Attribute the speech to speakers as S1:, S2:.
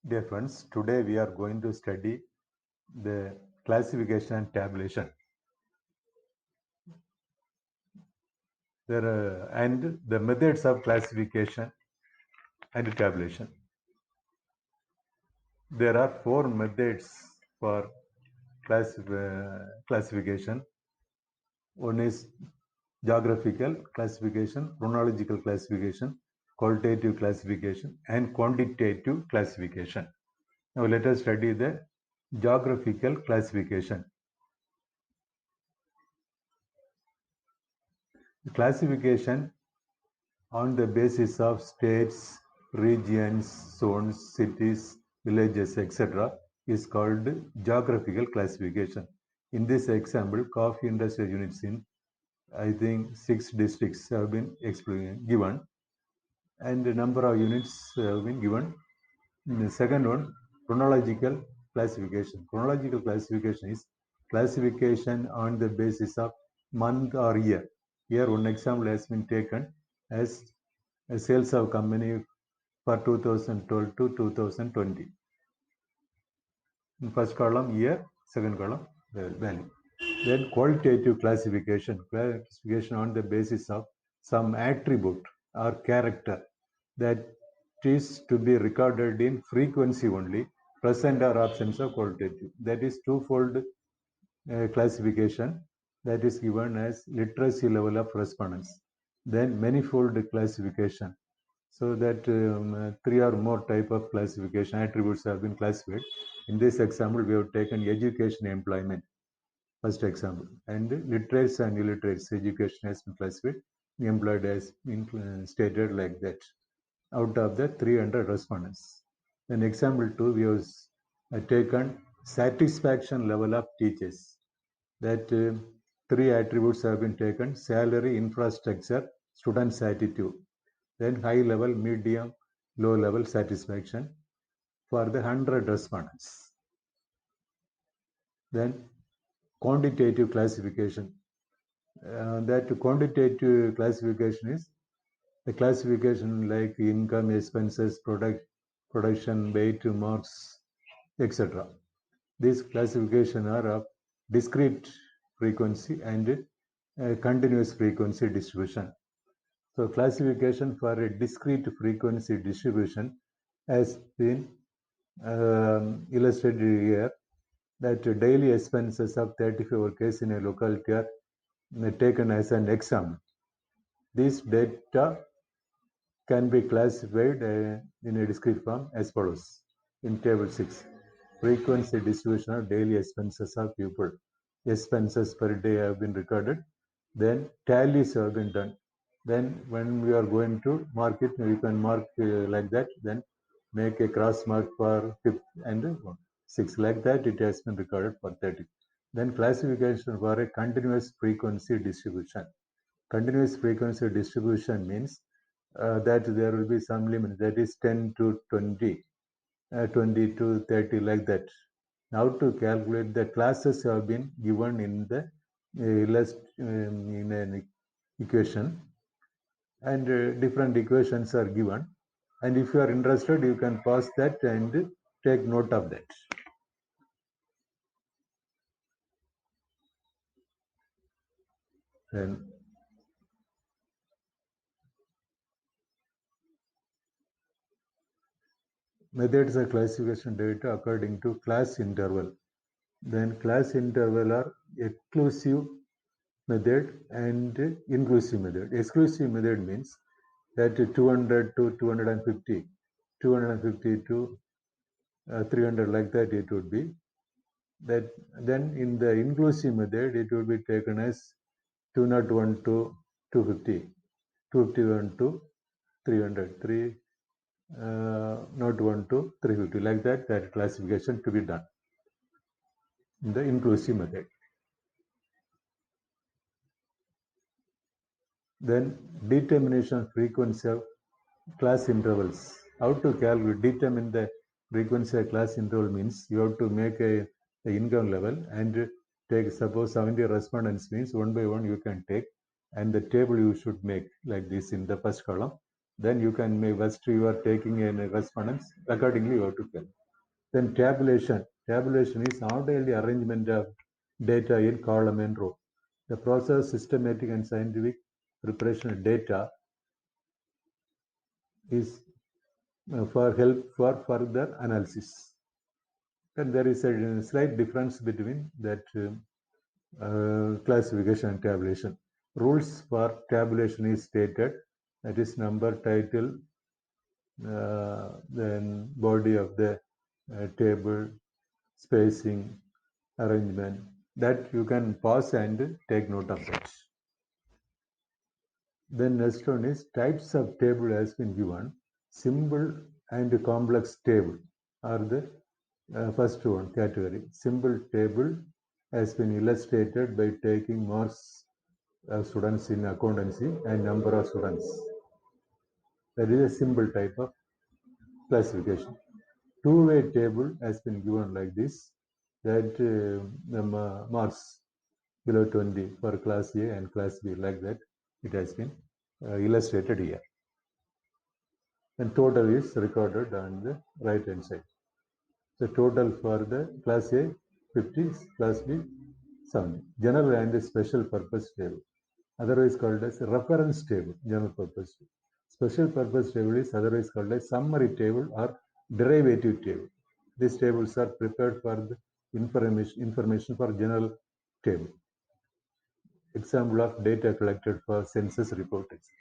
S1: Dear friends, today we are going to study the classification and tabulation. And the methods of classification and tabulation. There are four methods for classification. One is geographical classification, chronological classification, qualitative classification, and quantitative classification. Now let us study the geographical classification. The classification on the basis of states, regions, zones, cities, villages, etc. is called geographical classification. In this example, coffee industrial units in, I think, 6 districts have been given, and the number of units have been given. The second one, chronological classification. Chronological classification is classification on the basis of month or year. Here, one example has been taken as sales of company for 2012 to 2020. In first column, year, second column, value. Then qualitative classification on the basis of some attribute or character that is to be recorded in frequency only, present or absence of qualitative. That is twofold classification that is given as literacy level of respondents. Then manifold classification, so that three or more type of classification attributes have been classified. In this example, we have taken education, employment, first example, and literates and illiterates education has been classified, employed has been stated like that out of the 300 respondents. Then example 2, we have taken satisfaction level of teachers, that three attributes have been taken: salary, infrastructure, students' attitude. Then high level, medium, low level satisfaction for the 100 respondents. Then quantitative classification. That quantitative classification is the classification like income, expenses, production, weight, marks, etc. These classification are of discrete frequency and continuous frequency distribution. So classification for a discrete frequency distribution has been illustrated here, that daily expenses of 35 workers in a locality are taken as an example. This data can be classified in a discrete form as follows. In table 6, frequency distribution of daily expenses of people. Expenses per day have been recorded. Then tallies have been done. Then when we are going to mark it, we can mark like that. Then make a cross mark for 5th and 6th. Like that, it has been recorded for 30. Then classification for a continuous frequency distribution. Continuous frequency distribution means that there will be some limit, that is 10 to 20, 20 to 30, like that. Now to calculate, the classes have been given in the in an equation, and different equations are given. And if you are interested, you can pause that and take note of that. Then methods of classification data according to class interval. Then class interval are exclusive method and inclusive method. Exclusive method means that 200 to 250, 250 to 300, like that it would be. That then in the inclusive method, it will be taken as 201 to 250, 251 to 300, 301 to 350, like that. That classification to be done in the inclusive method. Then determination frequency of class intervals. How to calculate, determine the frequency of class interval means you have to make a income level and take, suppose 70 respondents means one by one you can take, and the table you should make like this in the first column. Then you can make first you are taking a correspondence, accordingly you have to tell. Then tabulation. Tabulation is orderly arrangement of data in column and row. The process, systematic and scientific preparation of data is for help for further analysis. And there is a slight difference between that classification and tabulation. Rules for tabulation is stated, that is number, title, then body of the table, spacing, arrangement, that you can pause and take note of that. Then next one is types of table has been given. Simple and complex table are the first one category. Simple table has been illustrated by taking marks of students in accountancy and number of students. That is a simple type of classification. Two-way table has been given like this, that marks below 20 for class A and class B, like that it has been illustrated here. And total is recorded on the right hand side. The total for the class A 50, class B 70. General and special purpose table, otherwise called as reference table. General purpose table. Special purpose table is otherwise called as summary table or derivative table. These tables are prepared for the information for general table. Example of data collected for census report.